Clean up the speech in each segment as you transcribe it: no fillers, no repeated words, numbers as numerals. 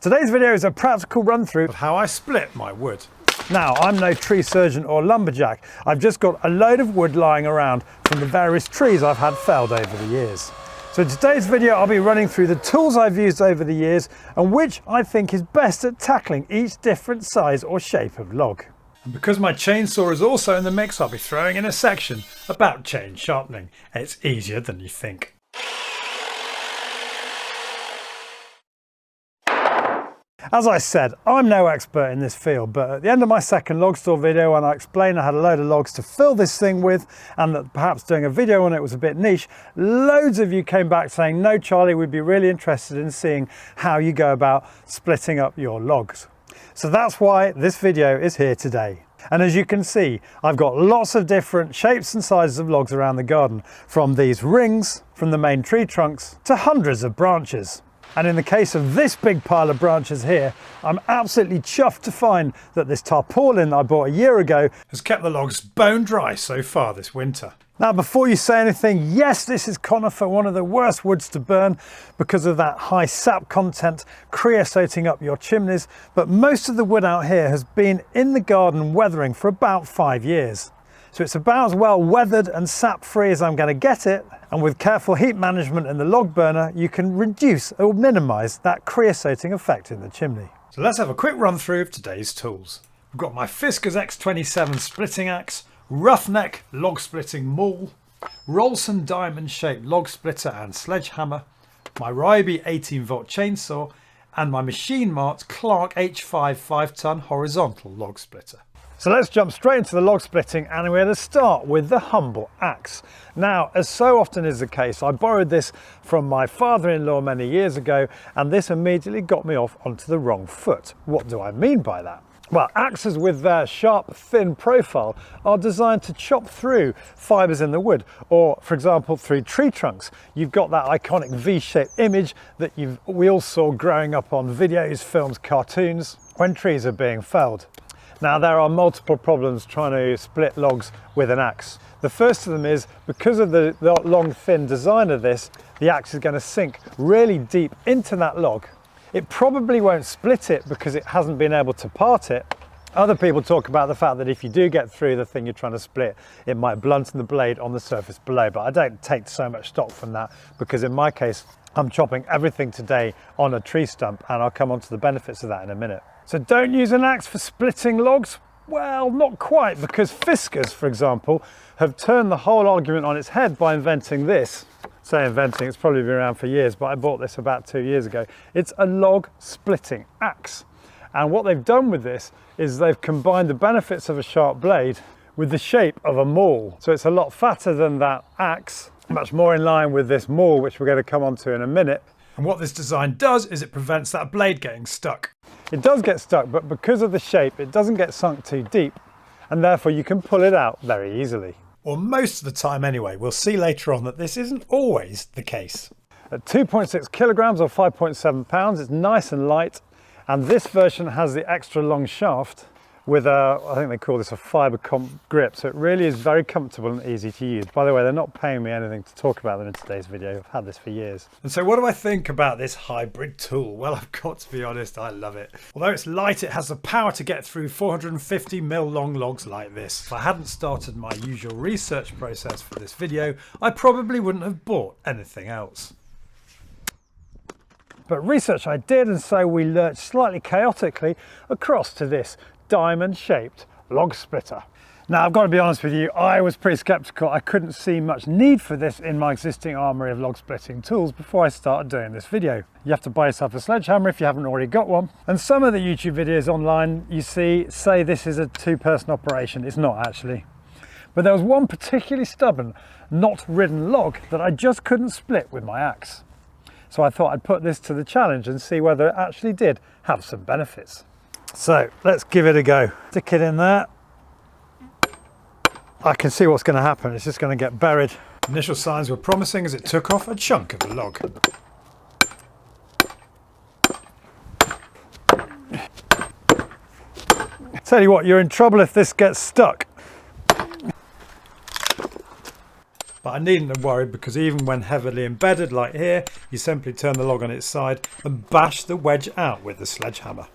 Today's video is a practical run through of how I split my wood. Now, I'm no tree surgeon or lumberjack. I've just got a load of wood lying around from the various trees I've had felled over the years. So in today's video, I'll be running through the tools I've used over the years and which I think is best at tackling each different size or shape of log. And because my chainsaw is also in the mix, I'll be throwing in a section about chain sharpening. It's easier than you think. As I said, I'm no expert in this field, but at the end of my second log store video, when I explained I had a load of logs to fill this thing with and that perhaps doing a video on it was a bit niche, loads of you came back saying, no Charlie, we'd be really interested in seeing how you go about splitting up your logs. So that's why this video is here today. And as you can see, I've got lots of different shapes and sizes of logs around the garden, from these rings from the main tree trunks to hundreds of branches. And in the case of this big pile of branches here, I'm absolutely chuffed to find that this tarpaulin I bought a year ago has kept the logs bone dry so far this winter. Now, before you say anything, yes, this is conifer, one of the worst woods to burn because of that high sap content creosoting up your chimneys, but most of the wood out here has been in the garden weathering for about 5 years. So it's about as well weathered and sap free as I'm going to get it, and with careful heat management in the log burner you can reduce or minimise that creosoting effect in the chimney. So let's have a quick run through of today's tools. I've got my Fiskars X27 splitting axe, roughneck log splitting maul, Rolson diamond shaped log splitter and sledgehammer, my Ryobi 18-volt chainsaw, and my machine marked Clark H5 5-ton horizontal log splitter. So let's jump straight into the log splitting, and we're going to start with the humble axe. Now, as so often is the case, I borrowed this from my father-in-law many years ago, and this immediately got me off onto the wrong foot. What do I mean by that? Well, axes with their sharp, thin profile are designed to chop through fibres in the wood, or for example, through tree trunks. You've got that iconic V-shaped image that we all saw growing up on videos, films, cartoons, when trees are being felled. Now, there are multiple problems trying to split logs with an axe. The first of them is, because of the long, thin design of this, the axe is going to sink really deep into that log. It probably won't split it because it hasn't been able to part it. Other people talk about the fact that if you do get through the thing you're trying to split, it might blunten the blade on the surface below, but I don't take so much stock from that because in my case, I'm chopping everything today on a tree stump, and I'll come on to the benefits of that in a minute. So don't use an axe for splitting logs? Well, not quite, because Fiskars, for example, have turned the whole argument on its head by inventing this. Say inventing, it's probably been around for years, but I bought this about 2 years ago. It's a log splitting axe. And what they've done with this is they've combined the benefits of a sharp blade with the shape of a maul. So it's a lot fatter than that axe, much more in line with this maul, which we're going to come on to in a minute. And what this design does is it prevents that blade getting stuck. It does get stuck, but because of the shape, it doesn't get sunk too deep, and therefore you can pull it out very easily. Or most of the time anyway. We'll see later on that this isn't always the case. At 2.6 kilograms or 5.7 pounds, it's nice and light, and this version has the extra long shaft with I think they call this a fibre comp grip, so it really is very comfortable and easy to use. By the way, they're not paying me anything to talk about them in today's video. I've had this for years. And so what do I think about this hybrid tool? Well, I've got to be honest, I love it. Although it's light, it has the power to get through 450mm long logs like this. If I hadn't started my usual research process for this video, I probably wouldn't have bought anything else. But research I did, and so we lurched slightly chaotically across to this diamond-shaped log splitter. Now, I've got to be honest with you, I was pretty skeptical. I couldn't see much need for this in my existing armoury of log splitting tools before I started doing this video. You have to buy yourself a sledgehammer if you haven't already got one. And some of the YouTube videos online you see say this is a two-person operation. It's not actually. But there was one particularly stubborn, knot-ridden log that I just couldn't split with my axe. So I thought I'd put this to the challenge and see whether it actually did have some benefits. So let's give it a go. Stick it in there. I can see what's going to happen. It's just going to get buried. Initial signs were promising as it took off a chunk of the log. Tell you what, you're in trouble if this gets stuck. But I needn't have worried, because even when heavily embedded like here, you simply turn the log on its side and bash the wedge out with the sledgehammer.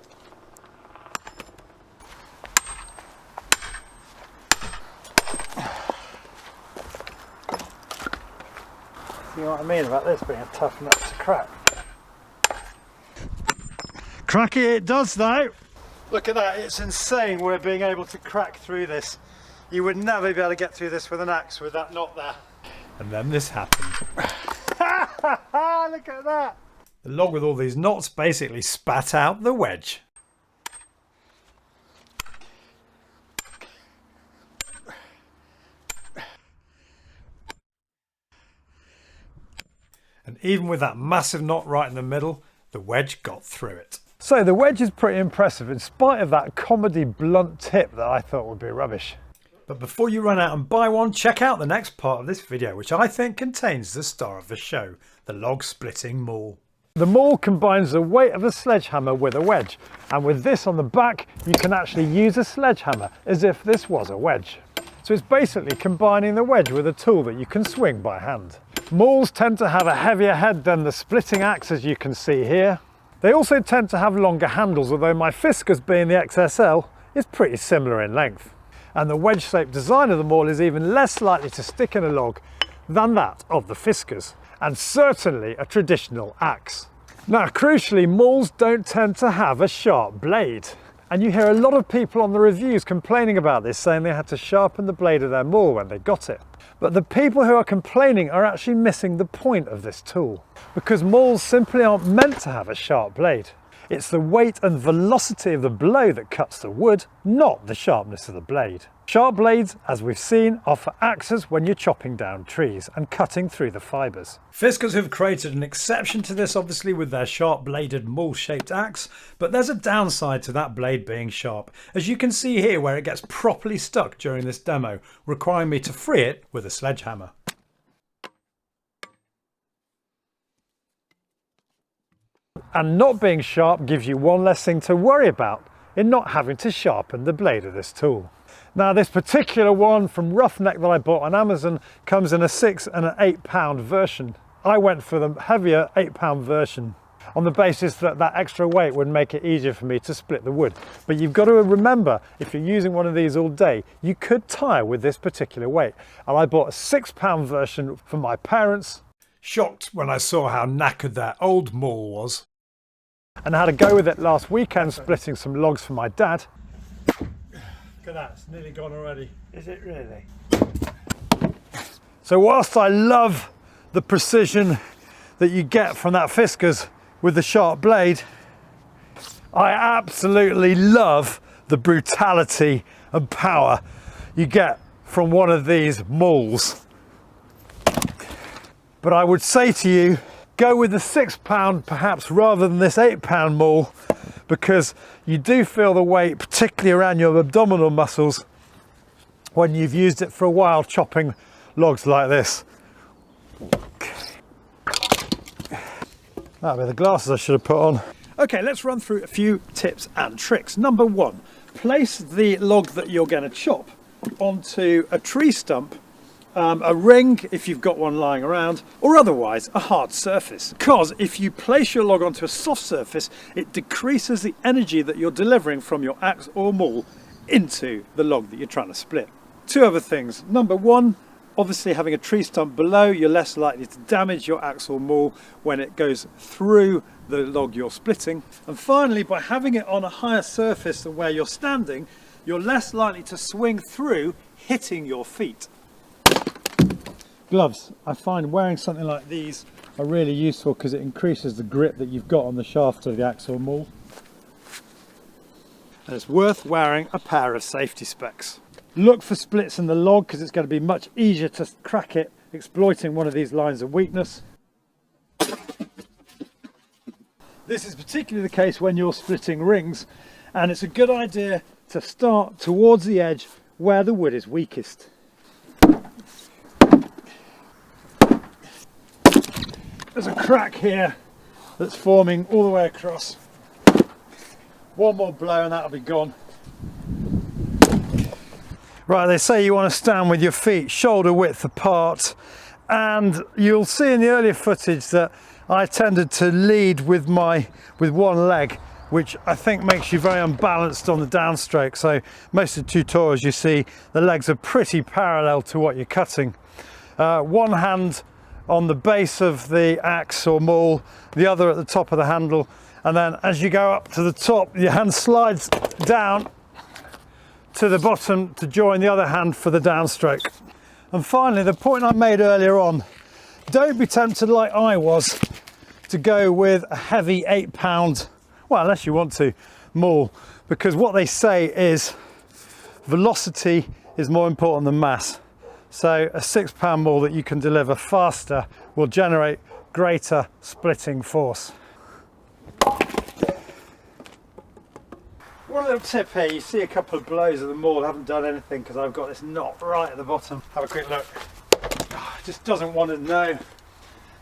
You know what I mean about this being a tough nut to crack? Cracky it does though. Look at that, it's insane we're being able to crack through this. You would never be able to get through this with an axe with that knot there. And then this happened. Look at that! The log with all these knots basically spat out the wedge. And even with that massive knot right in the middle, the wedge got through it. So the wedge is pretty impressive in spite of that comedy blunt tip that I thought would be rubbish. But before you run out and buy one, check out the next part of this video, which I think contains the star of the show, the log splitting maul. The maul combines the weight of a sledgehammer with a wedge, and with this on the back you can actually use a sledgehammer as if this was a wedge. So it's basically combining the wedge with a tool that you can swing by hand. Mauls tend to have a heavier head than the splitting axe, as you can see here. They also tend to have longer handles, although my Fiskars, being the XSL, is pretty similar in length. And the wedge-shaped design of the maul is even less likely to stick in a log than that of the Fiskars, and certainly a traditional axe. Now, crucially, mauls don't tend to have a sharp blade. And you hear a lot of people on the reviews complaining about this, saying they had to sharpen the blade of their maul when they got it. But the people who are complaining are actually missing the point of this tool, because mauls simply aren't meant to have a sharp blade. It's the weight and velocity of the blow that cuts the wood, not the sharpness of the blade. Sharp blades, as we've seen, are for axes when you're chopping down trees and cutting through the fibres. Fiskars have created an exception to this, obviously, with their sharp-bladed maul-shaped axe, but there's a downside to that blade being sharp, as you can see here where it gets properly stuck during this demo, requiring me to free it with a sledgehammer. And not being sharp gives you one less thing to worry about in not having to sharpen the blade of this tool. Now, this particular one from Roughneck that I bought on Amazon comes in a 6 and an 8 pound version. I went for the heavier 8 pound version on the basis that that extra weight would make it easier for me to split the wood. But you've got to remember, if you're using one of these all day, you could tire with this particular weight. And I bought a 6 pound version for my parents. Shocked when I saw how knackered their old maul was. And I had a go with it last weekend, splitting some logs for my dad. Look at that, it's nearly gone already. Is it really? So whilst I love the precision that you get from that Fiskars with the sharp blade, I absolutely love the brutality and power you get from one of these mauls. But I would say to you, go with the 6 pound perhaps rather than this 8 pound maul, because you do feel the weight, particularly around your abdominal muscles, when you've used it for a while chopping logs like this. That'll be the glasses I should have put on. Okay, let's run through a few tips and tricks. Number one, place the log that you're going to chop onto a tree stump, a ring if you've got one lying around, or otherwise a hard surface. Because if you place your log onto a soft surface, it decreases the energy that you're delivering from your axe or maul into the log that you're trying to split. Two other things. Number one, obviously having a tree stump below, you're less likely to damage your axe or maul when it goes through the log you're splitting. And finally, by having it on a higher surface than where you're standing, you're less likely to swing through, hitting your feet. Gloves. I find wearing something like these are really useful because it increases the grip that you've got on the shaft of the axe or maul. And it's worth wearing a pair of safety specs. Look for splits in the log because it's going to be much easier to crack it exploiting one of these lines of weakness. This is particularly the case when you're splitting rings, and it's a good idea to start towards the edge where the wood is weakest. There's a crack here that's forming all the way across. One more blow and that'll be gone. Right, they say you want to stand with your feet shoulder width apart, and you'll see in the earlier footage that I tended to lead with one leg, which I think makes you very unbalanced on the downstroke. So most of the tutorials you see, the legs are pretty parallel to what you're cutting. One hand on the base of the axe or maul, the other at the top of the handle, and then as you go up to the top, your hand slides down to the bottom to join the other hand for the downstroke. And finally, the point I made earlier on, don't be tempted like I was to go with a heavy 8-pound, well, unless you want to, maul, because what they say is velocity is more important than mass. So a 6-pound maul that you can deliver faster will generate greater splitting force. One little tip here, you see a couple of blows of the maul, I haven't done anything because I've got this knot right at the bottom. Have a quick look. Oh, it just doesn't want to know.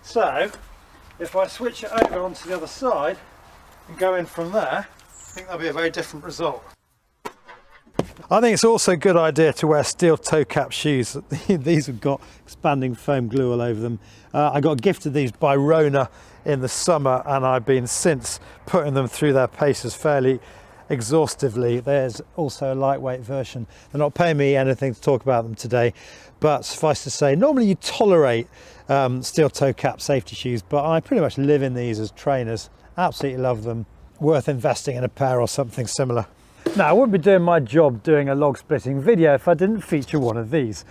So if I switch it over onto the other side and go in from there, I think that'll be a very different result. I think it's also a good idea to wear steel toe cap shoes. These have got expanding foam glue all over them. I got gifted these by Rona in the summer, and I've been since putting them through their paces fairly exhaustively. There's also a lightweight version. They're not paying me anything to talk about them today, but suffice to say, normally you tolerate steel toe cap safety shoes, but I pretty much live in these as trainers. Absolutely love them. Worth investing in a pair or something similar. Now, I wouldn't be doing my job doing a log splitting video if I didn't feature one of these.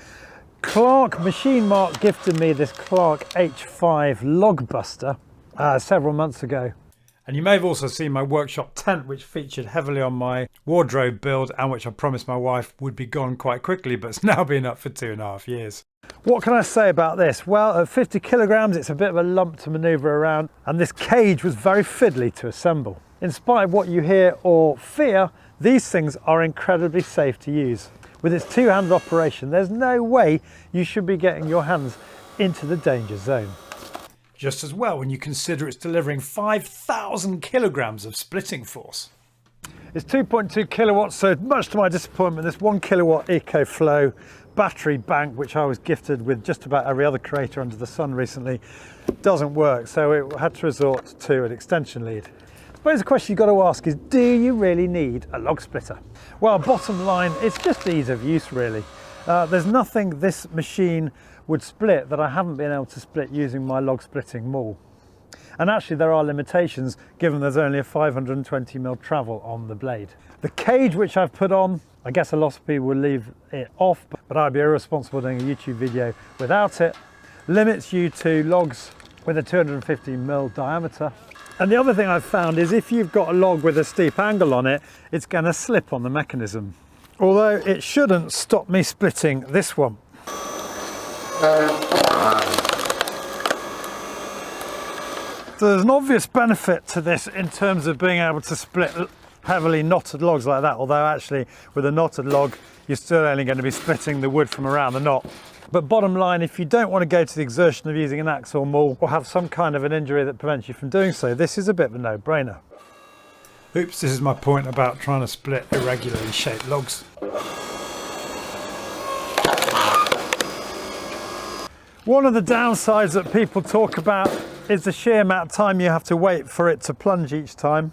Clark Machine Mark gifted me this Clark H5 log buster several months ago. And you may have also seen my workshop tent, which featured heavily on my wardrobe build and which I promised my wife would be gone quite quickly, but it's now been up for 2.5 years. What can I say about this? Well, at 50 kilograms, it's a bit of a lump to maneuver around, and this cage was very fiddly to assemble. In spite of what you hear or fear, these things are incredibly safe to use. With its two-handed operation, there's no way you should be getting your hands into the danger zone. Just as well when you consider it's delivering 5,000 kilograms of splitting force. It's 2.2 kilowatts, so much to my disappointment, this 1 kilowatt EcoFlow battery bank, which I was gifted with just about every other creator under the sun recently, doesn't work, so it had to resort to an extension lead. I suppose the question you've got to ask is, do you really need a log splitter? Well, bottom line, it's just ease of use really. There's nothing this machine would split that I haven't been able to split using my log splitting maul. And actually there are limitations given there's only a 520mm travel on the blade. The cage which I've put on, I guess a lot of people will leave it off, but I'd be irresponsible doing a YouTube video without it. Limits you to logs with a 250mm diameter. And the other thing I've found is if you've got a log with a steep angle on it, it's going to slip on the mechanism. Although it shouldn't stop me splitting this one. So there's an obvious benefit to this in terms of being able to split heavily knotted logs like that, although actually with a knotted log you're still only going to be splitting the wood from around the knot. But bottom line, if you don't want to go to the exertion of using an axe or maul or have some kind of an injury that prevents you from doing so, this is a bit of a no-brainer. Oops, this is my point about trying to split irregularly shaped logs. One of the downsides that people talk about is the sheer amount of time you have to wait for it to plunge each time.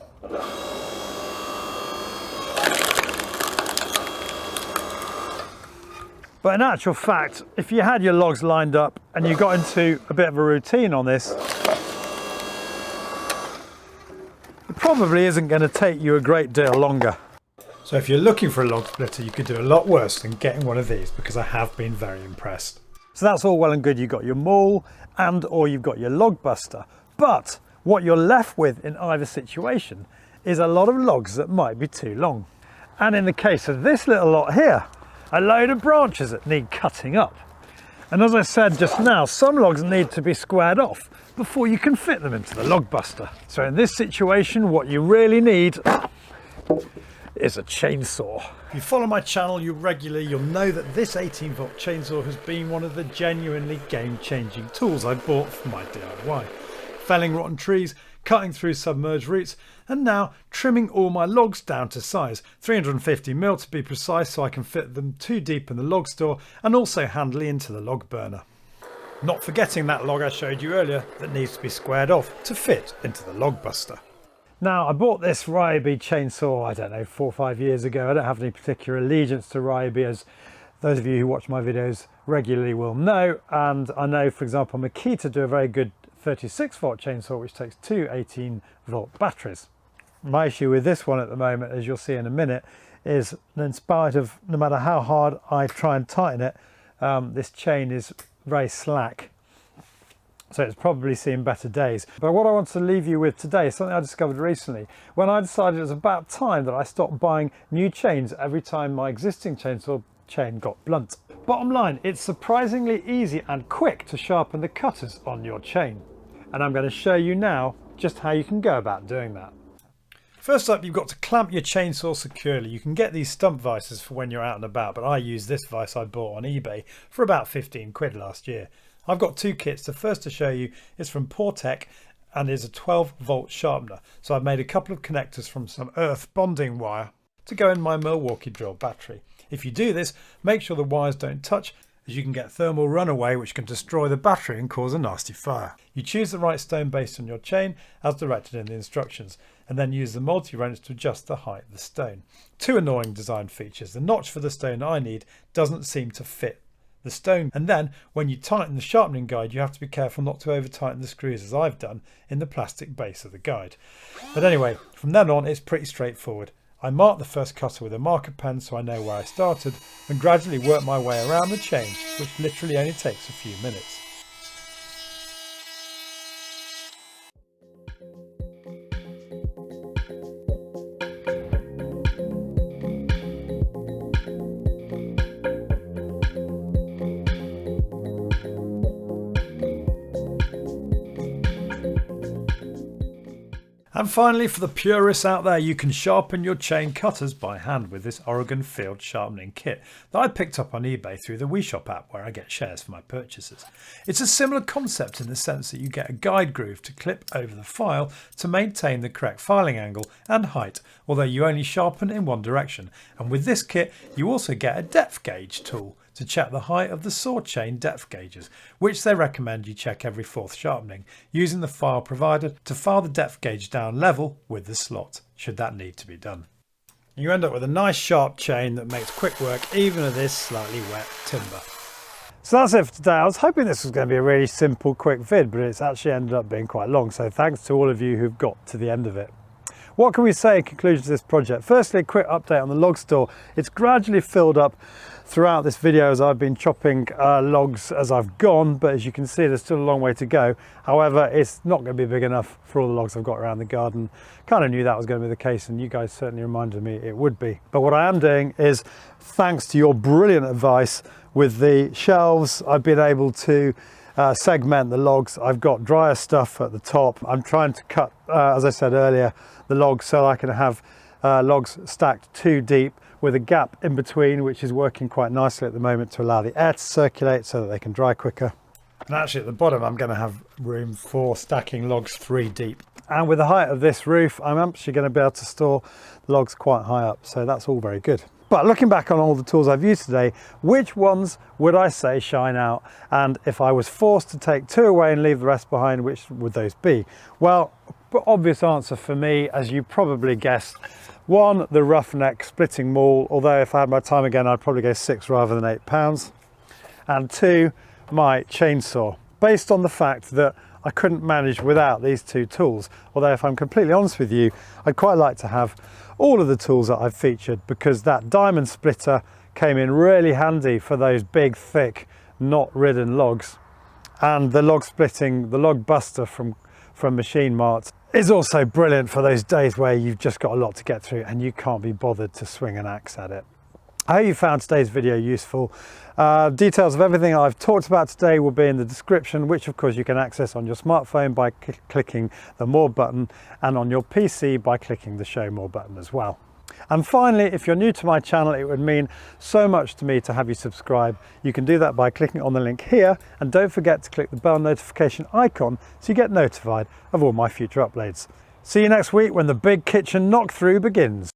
But in actual fact, if you had your logs lined up and you got into a bit of a routine on this, it probably isn't going to take you a great deal longer. So if you're looking for a log splitter, you could do a lot worse than getting one of these, because I have been very impressed. So that's all well and good, you've got your maul and or you've got your log buster, but what you're left with in either situation is a lot of logs that might be too long. And in the case of this little lot here, a load of branches that need cutting up. And as I said just now, some logs need to be squared off before you can fit them into the log buster. So in this situation, what you really need is a chainsaw. If you follow my channel regularly, you'll know that this 18-volt chainsaw has been one of the genuinely game-changing tools I bought for my DIY. Felling rotten trees, cutting through submerged roots, and now trimming all my logs down to size, 350mm to be precise, so I can fit them 2 deep in the log store and also handily into the log burner. Not forgetting that log I showed you earlier that needs to be squared off to fit into the log buster. Now, I bought this Ryobi chainsaw, I don't know, 4 or 5 years ago. I don't have any particular allegiance to Ryobi, as those of you who watch my videos regularly will know. And I know, for example, Makita do a very good 36-volt chainsaw, which takes 2 18-volt batteries. My issue with this one at the moment, as you'll see in a minute, is that in spite of, no matter how hard I try and tighten it, this chain is very slack. So it's probably seen better days. But what I want to leave you with today is something I discovered recently when I decided it was about time that I stopped buying new chains every time my existing chainsaw chain got blunt. Bottom line, it's surprisingly easy and quick to sharpen the cutters on your chain. And I'm going to show you now just how you can go about doing that. First up, you've got to clamp your chainsaw securely. You can get these stump vices for when you're out and about, but I use this vice I bought on eBay for about 15 quid last year. I've got 2 kits. The first to show you is from Portec and is a 12-volt sharpener. So I've made a couple of connectors from some earth bonding wire to go in my Milwaukee drill battery. If you do this, make sure the wires don't touch, as you can get thermal runaway which can destroy the battery and cause a nasty fire. You choose the right stone based on your chain as directed in the instructions, and then use the multi-wrench to adjust the height of the stone. 2 annoying design features. The notch for the stone I need doesn't seem to fit the stone, and then when you tighten the sharpening guide you have to be careful not to over tighten the screws, as I've done, in the plastic base of the guide. But anyway, from then on it's pretty straightforward. I mark the first cutter with a marker pen so I know where I started, and gradually work my way around the chain, which literally only takes a few minutes. And finally, for the purists out there, you can sharpen your chain cutters by hand with this Oregon Field sharpening kit that I picked up on eBay through the WeShop app, where I get shares for my purchases. It's a similar concept in the sense that you get a guide groove to clip over the file to maintain the correct filing angle and height, although you only sharpen in one direction. And with this kit, you also get a depth gauge tool to check the height of the saw chain depth gauges, which they recommend you check every 4th sharpening, using the file provided to file the depth gauge down level with the slot, should that need to be done. You end up with a nice sharp chain that makes quick work even of this slightly wet timber. So that's it for today. I was hoping this was going to be a really simple, quick vid, but it's actually ended up being quite long, so thanks to all of you who've got to the end of it. What can we say in conclusion to this project? Firstly, a quick update on the log store. It's gradually filled up throughout this video as I've been chopping logs as I've gone, but as you can see there's still a long way to go. However, it's not going to be big enough for all the logs I've got around the garden. Kind of knew that was going to be the case, and you guys certainly reminded me it would be. But what I am doing is, thanks to your brilliant advice with the shelves, I've been able to segment the logs. I've got drier stuff at the top. I'm trying to cut, as I said earlier, the logs so I can have logs stacked 2 deep with a gap in between, which is working quite nicely at the moment to allow the air to circulate so that they can dry quicker. And actually at the bottom I'm going to have room for stacking logs 3 deep. And with the height of this roof, I'm actually going to be able to store logs quite high up, so that's all very good. But looking back on all the tools I've used today, which ones would I say shine out? And if I was forced to take 2 away and leave the rest behind, which would those be? Well, obvious answer for me, as you probably guessed. 1, the Roughneck Splitting Maul, although if I had my time again, I'd probably go 6 rather than 8 pounds. And 2, my chainsaw, based on the fact that I couldn't manage without these 2 tools. Although if I'm completely honest with you, I'd quite like to have all of the tools that I've featured, because that diamond splitter came in really handy for those big, thick, knot-ridden logs. And the log splitting, the log buster from Machine Mart is also brilliant for those days where you've just got a lot to get through and you can't be bothered to swing an axe at it. I hope you found today's video useful. Details of everything I've talked about today will be in the description, which of course you can access on your smartphone by clicking the More button, and on your PC by clicking the Show More button as well. And finally, if you're new to my channel, it would mean so much to me to have you subscribe. You can do that by clicking on the link here, and don't forget to click the bell notification icon so you get notified of all my future uploads. See you next week when the big kitchen knock-through begins.